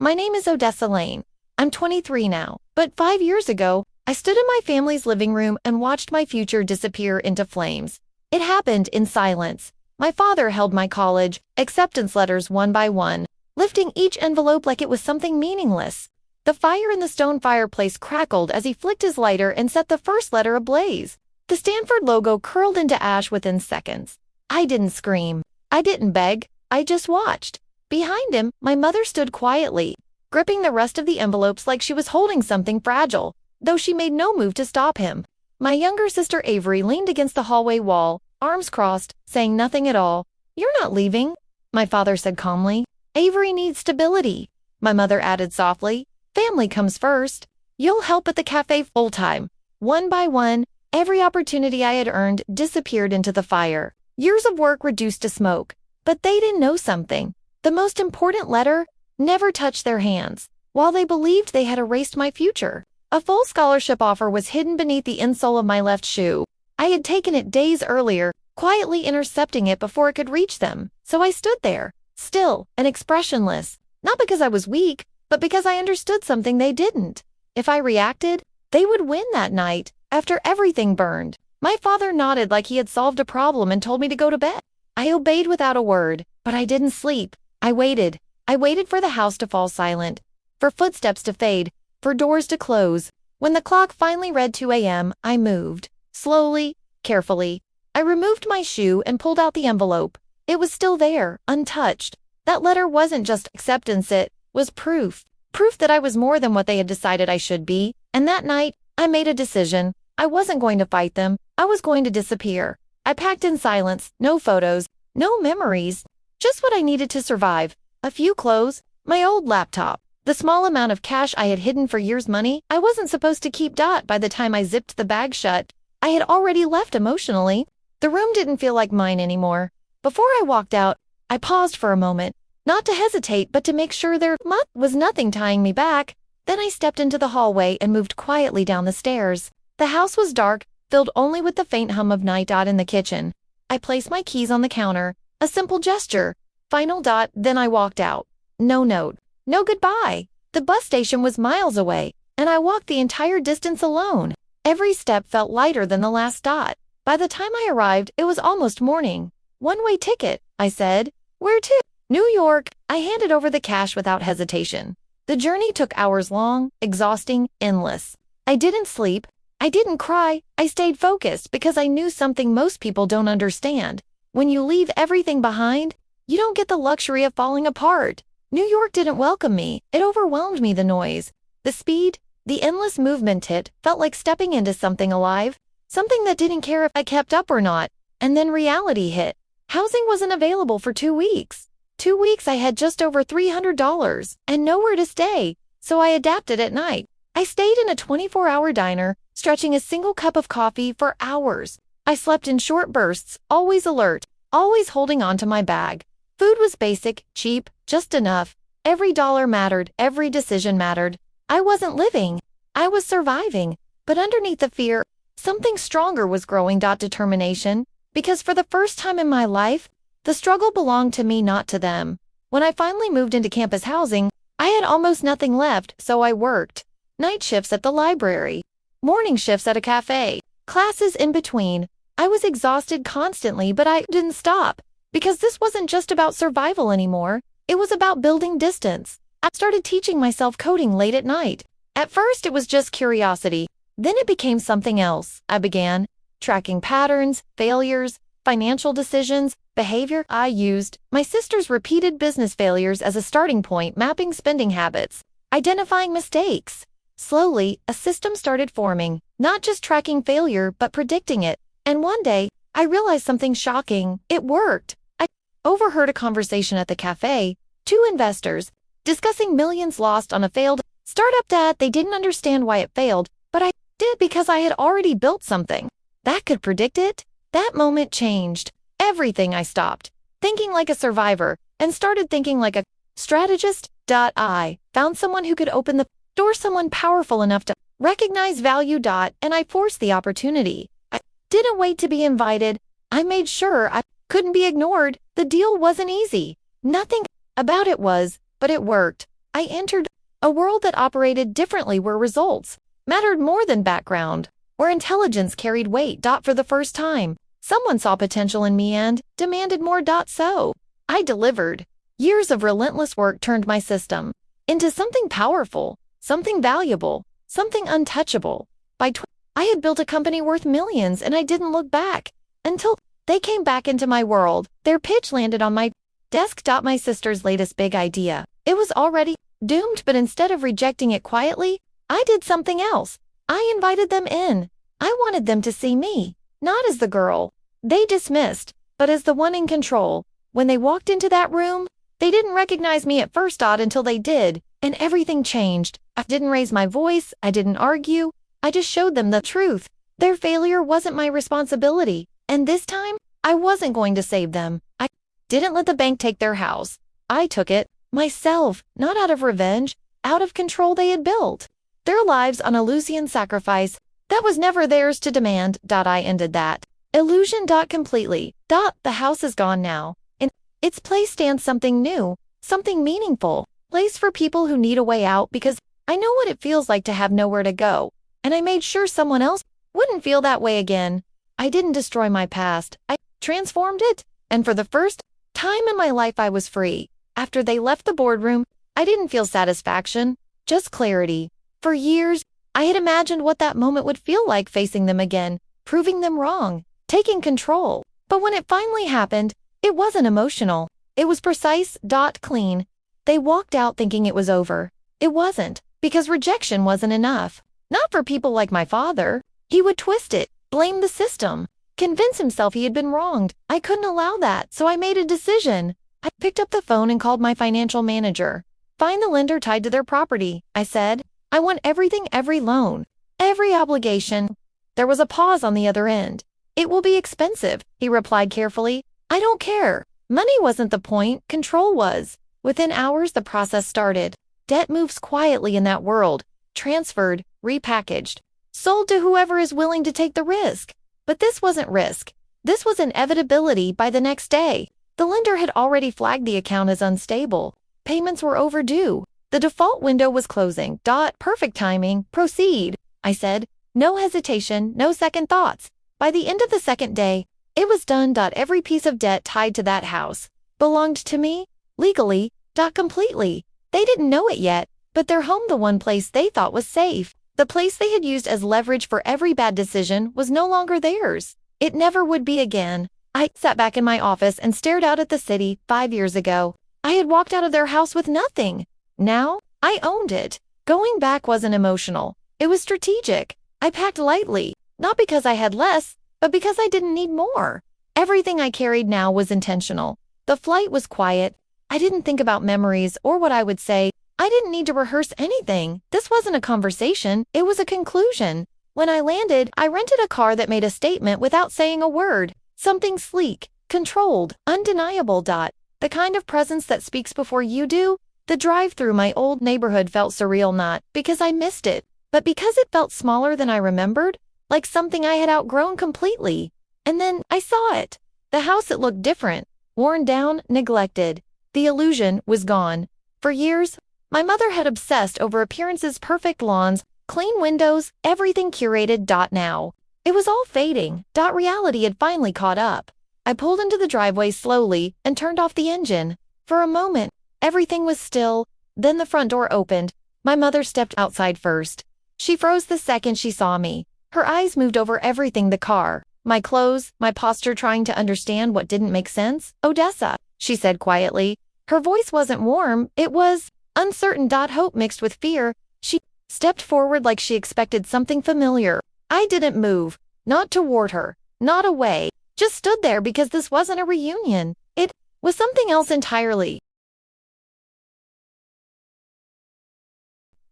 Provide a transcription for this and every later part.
My name is Odessa Lane. I'm 23 now, but 5 years ago, I stood in my family's living room and watched my future disappear into flames. It happened in silence. My father held my college acceptance letters one by one, lifting each envelope like it was something meaningless. The fire in the stone fireplace crackled as he flicked his lighter and set the first letter ablaze. The Stanford logo curled into ash within seconds. I didn't scream. I didn't beg. I just watched. Behind him, my mother stood quietly, gripping the rest of the envelopes like she was holding something fragile, though she made no move to stop him. My younger sister Avery leaned against the hallway wall, arms crossed, saying nothing at all. "You're not leaving," my father said calmly. "Avery needs stability," my mother added softly. "Family comes first. You'll help at the cafe full-time." One by one, every opportunity I had earned disappeared into the fire. Years of work reduced to smoke. But they didn't know something. The most important letter never touched their hands, while they believed they had erased my future. A full scholarship offer was hidden beneath the insole of my left shoe. I had taken it days earlier, quietly intercepting it before it could reach them. So I stood there, still and expressionless, not because I was weak, but because I understood something they didn't. If I reacted, they would win that night, after everything burned. My father nodded like he had solved a problem and told me to go to bed. I obeyed without a word, but I didn't sleep. I waited. I waited for the house to fall silent, for footsteps to fade, for doors to close. When the clock finally read 2 a.m., I moved. Slowly, carefully. I removed my shoe and pulled out the envelope. It was still there, untouched. That letter wasn't just acceptance, it was proof. Proof that I was more than what they had decided I should be. And that night, I made a decision. I wasn't going to fight them. I was going to disappear. I packed in silence, no photos, no memories, just what I needed to survive. A few clothes, my old laptop, the small amount of cash I had hidden for years' money I wasn't supposed to keep. By the time I zipped the bag shut, I had already left emotionally. The room didn't feel like mine anymore. Before I walked out, I paused for a moment, not to hesitate but to make sure there was nothing tying me back. Then I stepped into the hallway and moved quietly down the stairs. The house was dark, filled only with the faint hum of night. In the kitchen, I placed my keys on the counter, a simple gesture. Final. Then I walked out. No note, no goodbye. The bus station was miles away, and I walked the entire distance alone. Every step felt lighter than the last. By the time I arrived, it was almost morning. "One-way ticket," I said. "Where to?" "New York." I handed over the cash without hesitation. The journey took hours long, exhausting, endless. I didn't sleep. I didn't cry. I stayed focused because I knew something most people don't understand. When you leave everything behind, you don't get the luxury of falling apart. New York didn't welcome me. It overwhelmed me. The noise, the speed, the endless movement. It felt like stepping into something alive, something that didn't care if I kept up or not. And then reality hit. Housing wasn't available for 2 weeks. 2 weeks I had just over $300 and nowhere to stay, so I adapted at night. I stayed in a 24-hour diner, stretching a single cup of coffee for hours. I slept in short bursts, always alert, always holding on to my bag. Food was basic, cheap, just enough. Every dollar mattered, every decision mattered. I wasn't living. I was surviving. But underneath the fear, something stronger was growing. Determination. Because for the first time in my life, the struggle belonged to me, not to them. When I finally moved into campus housing, I had almost nothing left, so I worked. Night shifts at the library, morning shifts at a cafe, classes in between. I was exhausted constantly, but I didn't stop. Because this wasn't just about survival anymore. It was about building distance. I started teaching myself coding late at night. At first, it was just curiosity. Then it became something else. I began tracking patterns, failures, financial decisions, behavior. I used my sister's repeated business failures as a starting point, mapping spending habits, identifying mistakes. Slowly, a system started forming, not just tracking failure, but predicting it. And one day, I realized something shocking. It worked. I overheard a conversation at the cafe, 2 investors discussing millions lost on a failed startup. They didn't understand why it failed, but I did because I had already built something that could predict it. That moment changed everything. I stopped thinking like a survivor and started thinking like a strategist. I found someone who could open the door, someone powerful enough to recognize value. And I forced the opportunity. I didn't wait to be invited. I made sure I couldn't be ignored. The deal wasn't easy. Nothing about it was, but it worked. I entered a world that operated differently, where results mattered more than background, where intelligence carried weight. For the first time, someone saw potential in me and demanded more. So I delivered. Years of relentless work turned my system into something powerful, something valuable, something untouchable. I had built a company worth millions, and I didn't look back until they came back into my world. Their pitch landed on my desk. My sister's latest big idea. It was already doomed, but instead of rejecting it quietly, I did something else. I invited them in. I wanted them to see me, not as the girl they dismissed, but as the one in control. When they walked into that room, they didn't recognize me at first, until they did, and everything changed. I didn't raise my voice, I didn't argue, I just showed them the truth. Their failure wasn't my responsibility, and this time, I wasn't going to save them. I didn't let the bank take their house. I took it myself, not out of revenge, out of control they had built their lives on illusion sacrifice that was never theirs to demand. I ended that illusion completely. The house is gone now. In its place stands something new, something meaningful, place for people who need a way out, because I know what it feels like to have nowhere to go, and I made sure someone else wouldn't feel that way again. I didn't destroy my past, I transformed it, and for the first time in my life I was free. After they left the boardroom, I didn't feel satisfaction, just clarity. For years, I had imagined what that moment would feel like, facing them again, proving them wrong, taking control. But when it finally happened, it wasn't emotional. It was precise. Clean. They walked out thinking it was over. It wasn't, because rejection wasn't enough. Not for people like my father. He would twist it, blame the system, convince himself he had been wronged. I couldn't allow that, so I made a decision. I picked up the phone and called my financial manager. Find the lender tied to their property, I said. I want everything, every loan, every obligation. There was a pause on the other end. It will be expensive, he replied carefully. I don't care. Money wasn't the point, control was. Within hours, the process started. Debt moves quietly in that world. Transferred, repackaged, sold to whoever is willing to take the risk. But this wasn't risk. This was inevitability. By the next day, the lender had already flagged the account as unstable. Payments were overdue. The default window was closing. Perfect timing. Proceed, I said. No hesitation, no second thoughts. By the end of the second day, it was done. Every piece of debt tied to that house belonged to me, legally. Completely. They didn't know it yet, but their home, the one place they thought was safe, the place they had used as leverage for every bad decision, was no longer theirs. It never would be again. I sat back in my office and stared out at the city. 5 years ago, I had walked out of their house with nothing. Now, I owned it. Going back wasn't emotional. It was strategic. I packed lightly, not because I had less, but because I didn't need more. Everything I carried now was intentional. The flight was quiet. I didn't think about memories or what I would say. I didn't need to rehearse anything. This wasn't a conversation, it was a conclusion. When I landed, I rented a car that made a statement without saying a word. Something sleek, controlled, undeniable. The kind of presence that speaks before you do. The drive through my old neighborhood felt surreal, not because I missed it, but because it felt smaller than I remembered, like something I had outgrown completely. And then I saw it. The house, it looked different, worn down, neglected. The illusion was gone. For years, my mother had obsessed over appearances, perfect lawns, clean windows, everything curated. Now, it was all fading. Reality had finally caught up. I pulled into the driveway slowly and turned off the engine. For a moment, everything was still. Then the front door opened. My mother stepped outside first. She froze the second she saw me. Her eyes moved over everything, the car, my clothes, my posture, trying to understand what didn't make sense. Odessa, she said quietly. Her voice wasn't warm, it was uncertain. Hope mixed with fear. She stepped forward like she expected something familiar. I didn't move, not toward her, not away, just stood there, because this wasn't a reunion. It was something else entirely.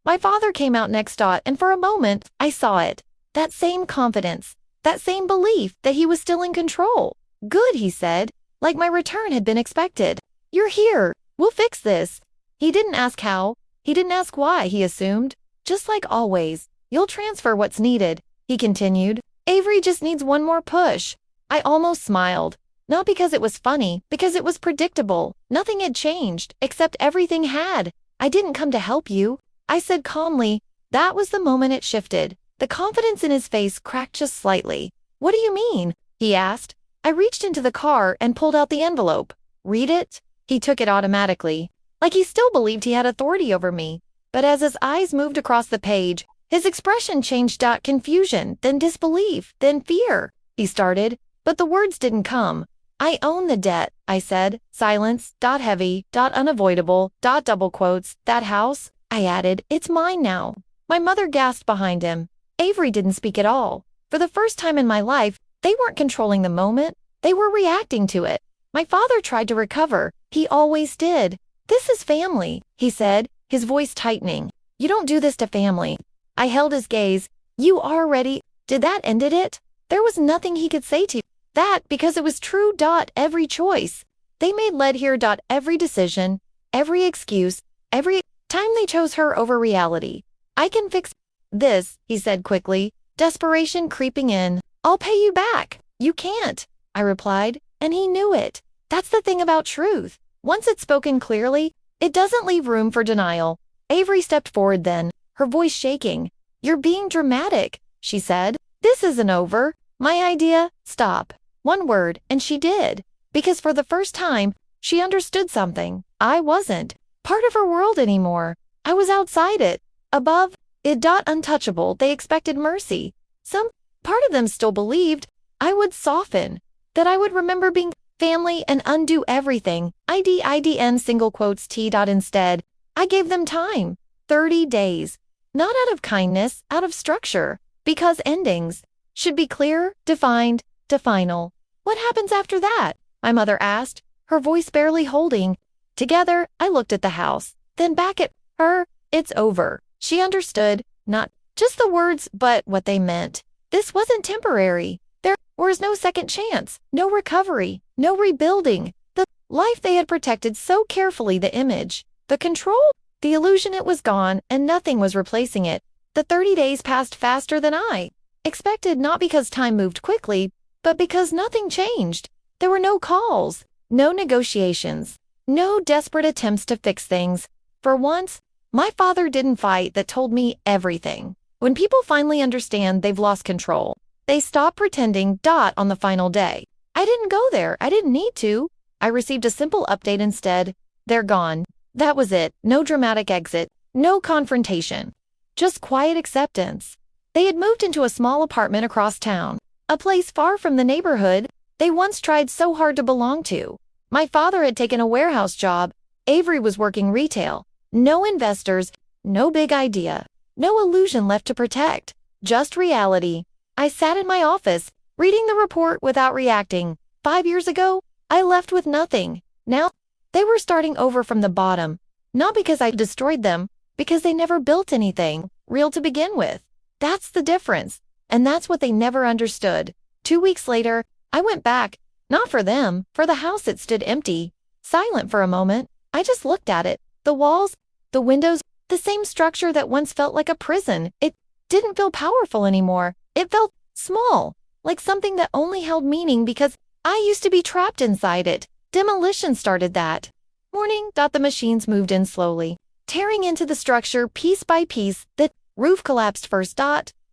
My father came out next. And for a moment, I saw it. That same confidence, that same belief that he was still in control. Good, he said, like my return had been expected. You're here. We'll fix this. He didn't ask how. He didn't ask why, he assumed. Just like always, you'll transfer what's needed, he continued. Avery just needs one more push. I almost smiled. Not because it was funny, because it was predictable. Nothing had changed, except everything had. I didn't come to help you, I said calmly. That was the moment it shifted. The confidence in his face cracked just slightly. What do you mean? He asked. I reached into the car and pulled out the envelope. Read it? He took it automatically, like he still believed he had authority over me. But as his eyes moved across the page, his expression changed. Confusion, then disbelief, then fear. He started, but the words didn't come. I own the debt, I said. Silence, heavy, unavoidable, double quotes. That house, I added, it's mine now. My mother gasped behind him. Avery didn't speak at all. For the first time in my life, they weren't controlling the moment. They were reacting to it. My father tried to recover. He always did. This is family, he said, his voice tightening. You don't do this to family. I held his gaze. You are ready. Did that ended it? There was nothing he could say to that because it was true. Every choice they made led here. Every decision, every excuse, every time they chose her over reality. I can fix this, he said quickly, desperation creeping in. I'll pay you back. You can't, I replied, and he knew it. That's the thing about truth. Once it's spoken clearly, it doesn't leave room for denial. Avery stepped forward then, her voice shaking. You're being dramatic, she said. This isn't over. My idea, stop. One word, and she did. Because for the first time, she understood something. I wasn't part of her world anymore. I was outside it, above it. Untouchable. They expected mercy. Some part of them still believed I would soften, that I would remember being family and undo everything. IDN single quotes T. Instead, I gave them time. 30 days. Not out of kindness, out of structure. Because endings should be clear, defined, final. What happens after that? My mother asked, her voice barely holding. Together, I looked at the house, then back at her. It's over. She understood, not just the words, but what they meant. This wasn't temporary. There was no second chance, no recovery, no rebuilding. The life they had protected so carefully, the image, the control, the illusion, it was gone and nothing was replacing it. The 30 days passed faster than I expected, not because time moved quickly, but because nothing changed. There were no calls, no negotiations, no desperate attempts to fix things. For once, my father didn't fight. That told me everything. When people finally understand they've lost control, they stop pretending. On the final day, I didn't go there. I didn't need to. I received a simple update instead. They're gone. That was it. No dramatic exit, no confrontation, just quiet acceptance. They had moved into a small apartment across town, a place far from the neighborhood they once tried so hard to belong to. My father had taken a warehouse job. Avery was working retail. No investors, no big idea, no illusion left to protect, just reality. I sat in my office, reading the report without reacting. 5 years ago, I left with nothing. Now, they were starting over from the bottom. Not because I destroyed them, because they never built anything real to begin with. That's the difference, and that's what they never understood. 2 weeks later, I went back, not for them, for the house. It stood empty, silent for a moment. I just looked at it. The walls, the windows, the same structure that once felt like a prison. It didn't feel powerful anymore. It felt small, like something that only held meaning because I used to be trapped inside it. Demolition started that morning. The machines moved in slowly, tearing into the structure piece by piece. The roof collapsed first.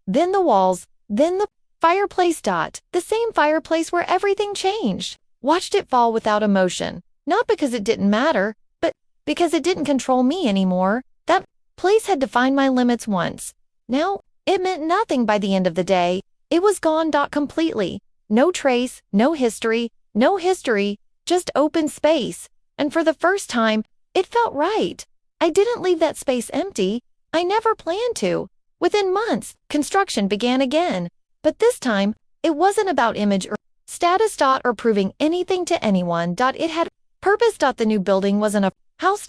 Then the walls, then the fireplace. The same fireplace where everything changed. Watched it fall without emotion, not because it didn't matter, but because it didn't control me anymore. That place had defined my limits once. Now, it meant nothing by the end of the day. It was gone. Completely. No trace, no history, just open space. And for the first time, it felt right. I didn't leave that space empty. I never planned to. Within months, construction began again. But this time, it wasn't about image or status. Or proving anything to anyone. It had purpose. The new building wasn't a house.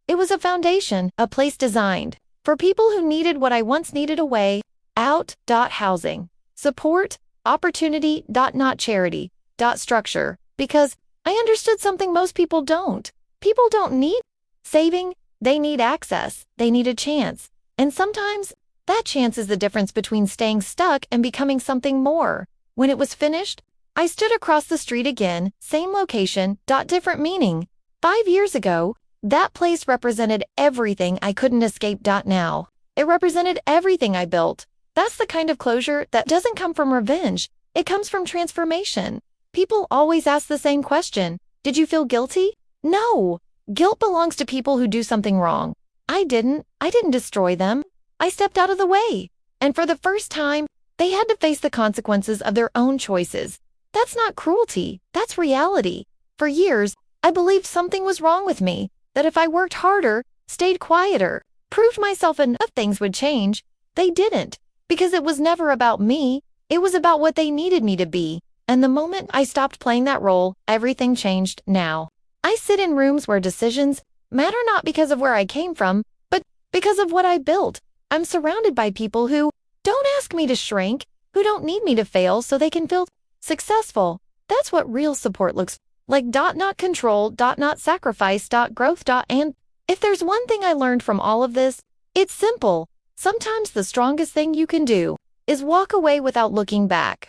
It was a foundation, a place designed for people who needed what I once needed away, out. Housing, support, opportunity. Not charity. Structure. Because I understood something most people don't. People don't need saving. They need access. They need a chance. And sometimes that chance is the difference between staying stuck and becoming something more. When it was finished, I stood across the street again, same location. Different meaning. 5 years ago, That place represented everything I couldn't escape. Now. It represented everything I built. That's the kind of closure that doesn't come from revenge. It comes from transformation. People always ask the same question. Did you feel guilty? No. Guilt belongs to people who do something wrong. I didn't. I didn't destroy them. I stepped out of the way. And for the first time, they had to face the consequences of their own choices. That's not cruelty. That's reality. For years, I believed something was wrong with me, that if I worked harder, stayed quieter, proved myself enough, things would change. They didn't, because it was never about me. It was about what they needed me to be. And the moment I stopped playing that role, everything changed. Now, I sit in rooms where decisions matter not because of where I came from, but because of what I built. I'm surrounded by people who don't ask me to shrink, who don't need me to fail so they can feel successful. That's what real support looks like. Not control, not sacrifice, growth. And if there's one thing I learned from all of this, it's simple. Sometimes the strongest thing you can do is walk away without looking back.